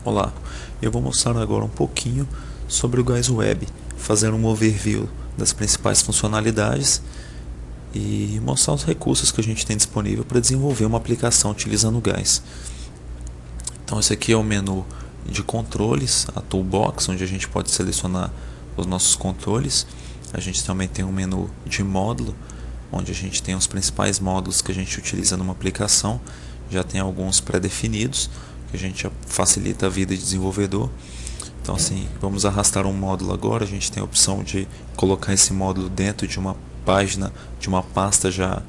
Olá, eu vou mostrar agora um pouquinho sobre o Gás Web, fazendo um overview das principais funcionalidades e mostrar os recursos que a gente tem disponível para desenvolver uma aplicação utilizando o Gás. Então esse aqui é o menu de controles, a toolbox, onde a gente pode selecionar os nossos controles. A gente também tem um menu de módulo, onde a gente tem os principais módulos que a gente utiliza numa aplicação. Já tem alguns pré-definidos, que a gente facilita a vida de desenvolvedor. Então assim, vamos arrastar um módulo agora, a gente tem a opção de colocar esse módulo dentro de uma página, de uma pasta já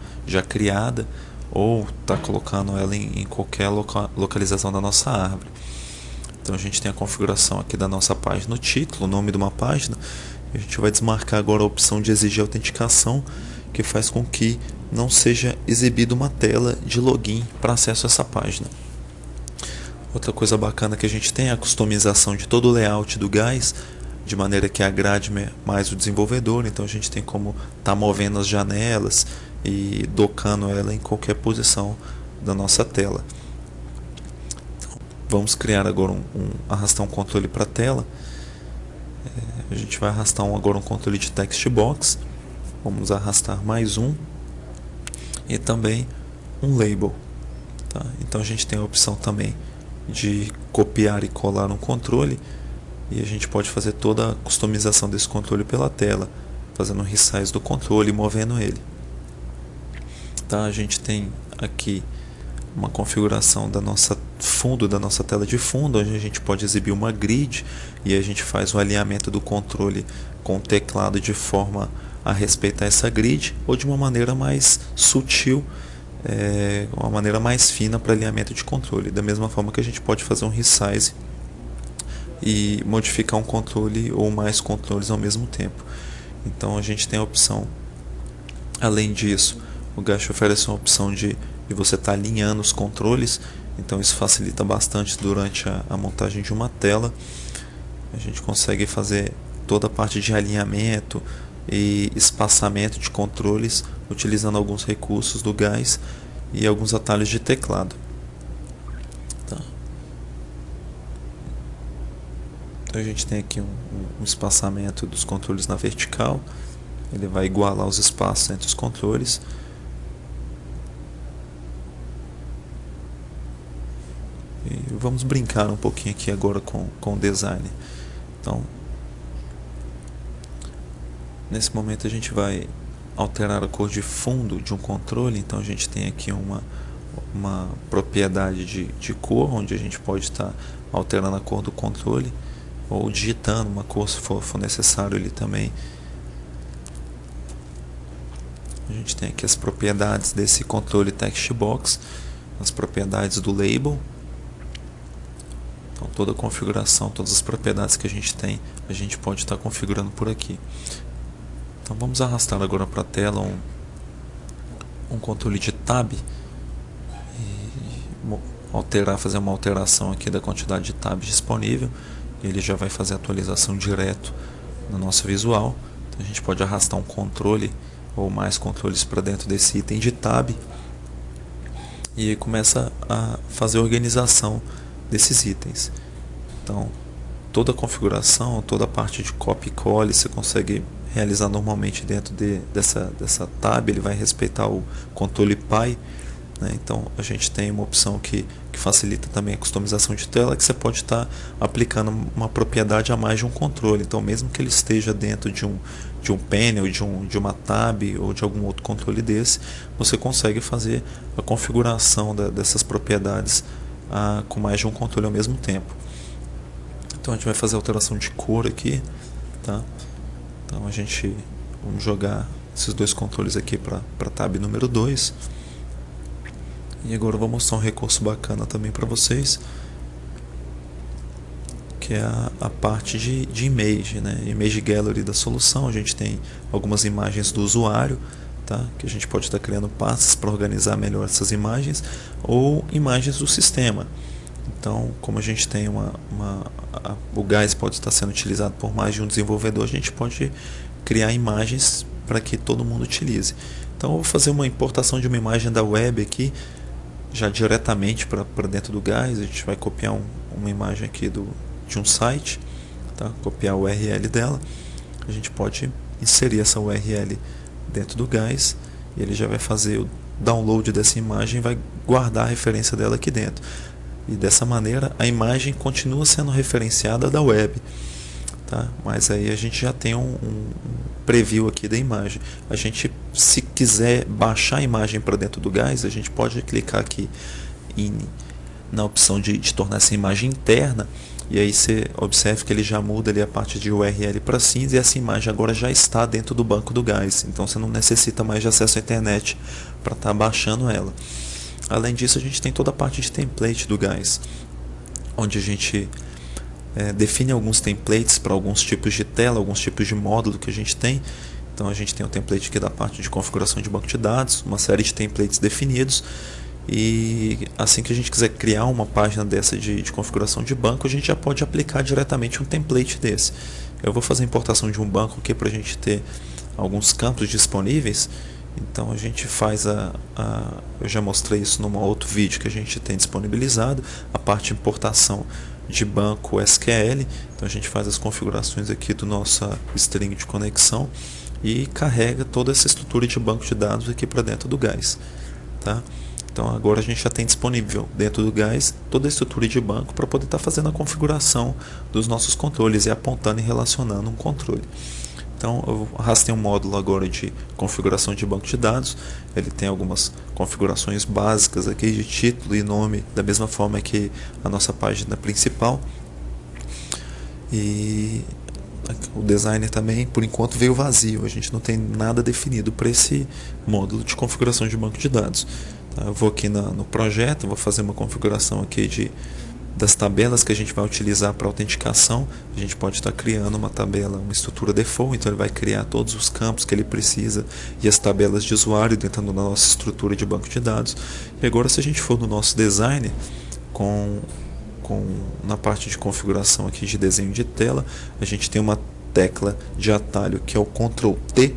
criada, ou tá colocando ela em qualquer localização da nossa árvore. Então a gente tem a configuração aqui da nossa página, o título, o nome de uma página. A gente vai desmarcar agora a opção de exigir autenticação, que faz com que não seja exibida uma tela de login para acesso a essa página. Outra coisa bacana que a gente tem é a customização de todo o layout do Gás, de maneira que agrade mais o desenvolvedor. Então a gente tem como estar movendo as janelas e docando ela em qualquer posição da nossa tela. Então, vamos criar agora arrastar um controle para a tela. A gente vai arrastar agora um controle de text box. Vamos arrastar mais um e também um label. Tá? Então a gente tem a opção também de copiar e colar um controle, e a gente pode fazer toda a customização desse controle pela tela, fazendo um resize do controle e movendo ele. Tá? A gente tem aqui uma configuração da nossa tela de fundo, onde a gente pode exibir uma grid e a gente faz o alinhamento do controle com o teclado de forma a respeitar essa grid, ou de uma maneira mais sutil, uma maneira mais fina para alinhamento de controle. Da mesma forma que a gente pode fazer um resize e modificar um controle ou mais controles ao mesmo tempo. Então a gente tem a opção, além disso, o Gash oferece uma opção de você estar alinhando os controles. Então isso facilita bastante durante a montagem de uma tela. A gente consegue fazer toda a parte de alinhamento e espaçamento de controles utilizando alguns recursos do Gás e alguns atalhos de teclado. Tá. Então a gente tem aqui um espaçamento dos controles na vertical. Ele vai igualar os espaços entre os controles. E vamos brincar um pouquinho aqui agora com o design. Então, nesse momento a gente vai alterar a cor de fundo de um controle. Então a gente tem aqui uma propriedade de cor, onde a gente pode estar alterando a cor do controle, ou digitando uma cor se for necessário ali também. A gente tem aqui as propriedades desse controle text box, as propriedades do label. Então toda a configuração, todas as propriedades que a gente tem, a gente pode estar configurando por aqui. Então vamos arrastar agora para a tela um controle de tab e fazer uma alteração aqui da quantidade de tabs disponível. Ele já vai fazer a atualização direto no nosso visual. Então a gente pode arrastar um controle ou mais controles para dentro desse item de tab e aí começa a fazer a organização desses itens. Então toda a configuração, toda a parte de copy e cole você consegue realizar normalmente dentro dessa tab. Ele vai respeitar o controle PI, né? Então a gente tem uma opção que facilita também a customização de tela, que você pode estar aplicando uma propriedade a mais de um controle. Então mesmo que ele esteja dentro de um panel, de uma tab ou de algum outro controle desse, você consegue fazer a configuração dessas propriedades com mais de um controle ao mesmo tempo. Então a gente vai fazer a alteração de cor aqui, tá? Então vamos jogar esses dois controles aqui para a tab número 2. E agora eu vou mostrar um recurso bacana também para vocês, que é a parte de image, né? Image Gallery da solução. A gente tem algumas imagens do usuário, tá? Que a gente pode estar criando pastas para organizar melhor essas imagens, ou imagens do sistema. Então, como a gente tem o Gás pode estar sendo utilizado por mais de um desenvolvedor, a gente pode criar imagens para que todo mundo utilize. Então eu vou fazer uma importação de uma imagem da web aqui, já diretamente para dentro do Gás. A gente vai copiar uma imagem aqui de um site, tá? Copiar a URL dela, a gente pode inserir essa URL dentro do Guys e ele já vai fazer o download dessa imagem e vai guardar a referência dela aqui dentro. E dessa maneira a imagem continua sendo referenciada da web, tá? Mas aí a gente já tem um preview aqui da imagem. A gente, se quiser baixar a imagem para dentro do Guys, a gente pode clicar aqui na opção de tornar essa imagem interna, e aí você observa que ele já muda ali a parte de URL para cinza, e essa imagem agora já está dentro do banco do Guys, então você não necessita mais de acesso à internet para estar baixando ela. Além disso, a gente tem toda a parte de template do Guys, onde a gente define alguns templates para alguns tipos de tela, alguns tipos de módulo que a gente tem. Então a gente tem o template aqui da parte de configuração de banco de dados, uma série de templates definidos, e assim que a gente quiser criar uma página dessa de configuração de banco, a gente já pode aplicar diretamente um template desse. Eu vou fazer a importação de um banco aqui para a gente ter alguns campos disponíveis. Então a gente faz eu já mostrei isso num outro vídeo que a gente tem disponibilizado, a parte de importação de banco SQL. Então a gente faz as configurações aqui do nosso string de conexão e carrega toda essa estrutura de banco de dados aqui para dentro do Guys, tá? Então agora a gente já tem disponível dentro do Guys toda a estrutura de banco para poder estar fazendo a configuração dos nossos controles e apontando e relacionando um controle. Então eu arrastei um módulo agora de configuração de banco de dados. Ele tem algumas configurações básicas aqui de título e nome, da mesma forma que a nossa página principal. E o designer também, por enquanto, veio vazio. A gente não tem nada definido para esse módulo de configuração de banco de dados. Eu vou aqui no projeto, vou fazer uma configuração aqui das tabelas que a gente vai utilizar para autenticação. A gente pode estar criando uma tabela, uma estrutura default, então ele vai criar todos os campos que ele precisa e as tabelas de usuário dentro da nossa estrutura de banco de dados. E agora, se a gente for no nosso design, na parte de configuração aqui de desenho de tela, a gente tem uma tecla de atalho que é o Ctrl T,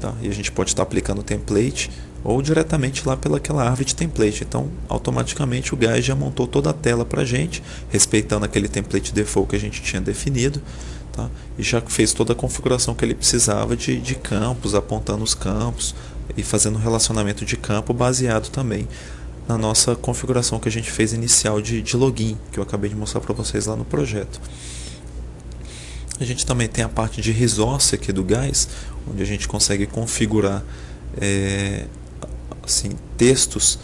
tá? E a gente pode estar aplicando o template ou diretamente lá pelaquela árvore de template. Então automaticamente o Guys já montou toda a tela para a gente, respeitando aquele template default que a gente tinha definido, tá? E já fez toda a configuração que ele precisava de campos, apontando os campos e fazendo relacionamento de campo baseado também na nossa configuração que a gente fez inicial de login, que eu acabei de mostrar para vocês lá no projeto. A gente também tem a parte de resource aqui do Guys, onde a gente consegue configurar textos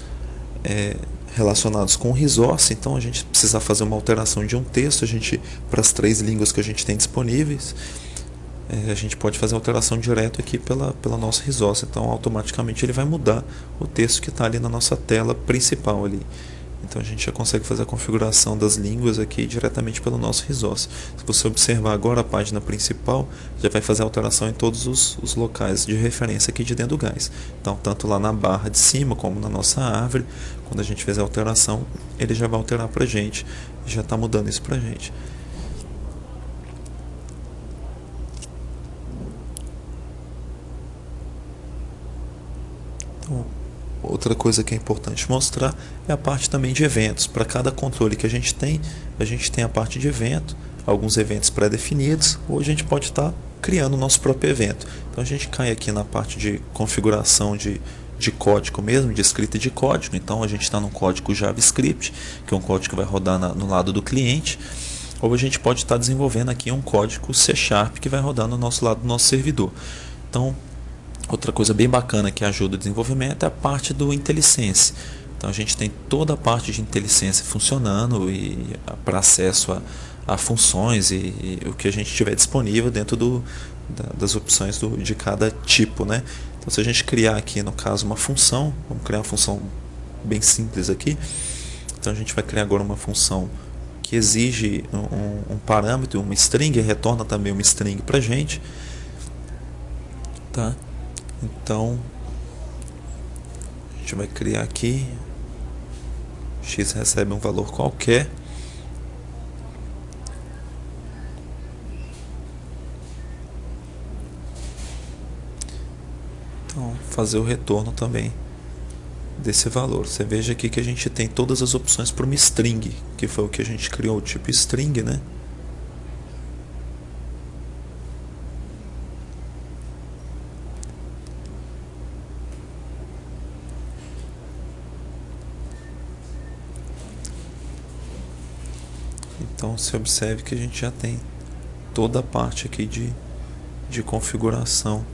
relacionados com o resource. Então a gente precisa fazer uma alteração de um texto, para as 3 línguas que a gente tem disponíveis, a gente pode fazer alteração direto aqui pela nossa resource. Então automaticamente ele vai mudar o texto que está ali na nossa tela principal ali. Então a gente já consegue fazer a configuração das línguas aqui diretamente pelo nosso resource. Se você observar agora a página principal, já vai fazer alteração em todos os locais de referência aqui de dentro do Guys. Então tanto lá na barra de cima como na nossa árvore, quando a gente fizer a alteração, ele já vai alterar para a gente e já está mudando isso para a gente. Então, outra coisa que é importante mostrar é a parte também de eventos. Para cada controle que a gente tem a parte de evento, alguns eventos pré-definidos, ou a gente pode estar criando o nosso próprio evento. Então a gente cai aqui na parte de configuração de código mesmo, de escrita de código. Então a gente está no código JavaScript, que é um código que vai rodar no lado do cliente, ou a gente pode estar desenvolvendo aqui um código C# que vai rodar no nosso lado do nosso servidor. Então outra coisa bem bacana que ajuda o desenvolvimento é a parte do IntelliSense. Então a gente tem toda a parte de IntelliSense funcionando e para acesso a funções e o que a gente tiver disponível dentro das opções de cada tipo, né? Então se a gente criar aqui no caso uma função, vamos criar uma função bem simples aqui. Então a gente vai criar agora uma função que exige um parâmetro, uma string, e retorna também uma string para a gente, tá? Então a gente vai criar aqui, x recebe um valor qualquer, então fazer o retorno também desse valor. Você veja aqui que a gente tem todas as opções para uma string, que foi o que a gente criou, o tipo string, né? Então você observe que a gente já tem toda a parte aqui de configuração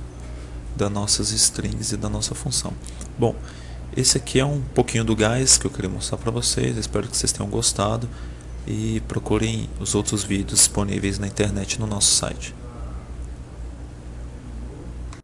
das nossas strings e da nossa função. Bom, esse aqui é um pouquinho do Guys que eu queria mostrar para vocês. Espero que vocês tenham gostado e procurem os outros vídeos disponíveis na internet no nosso site.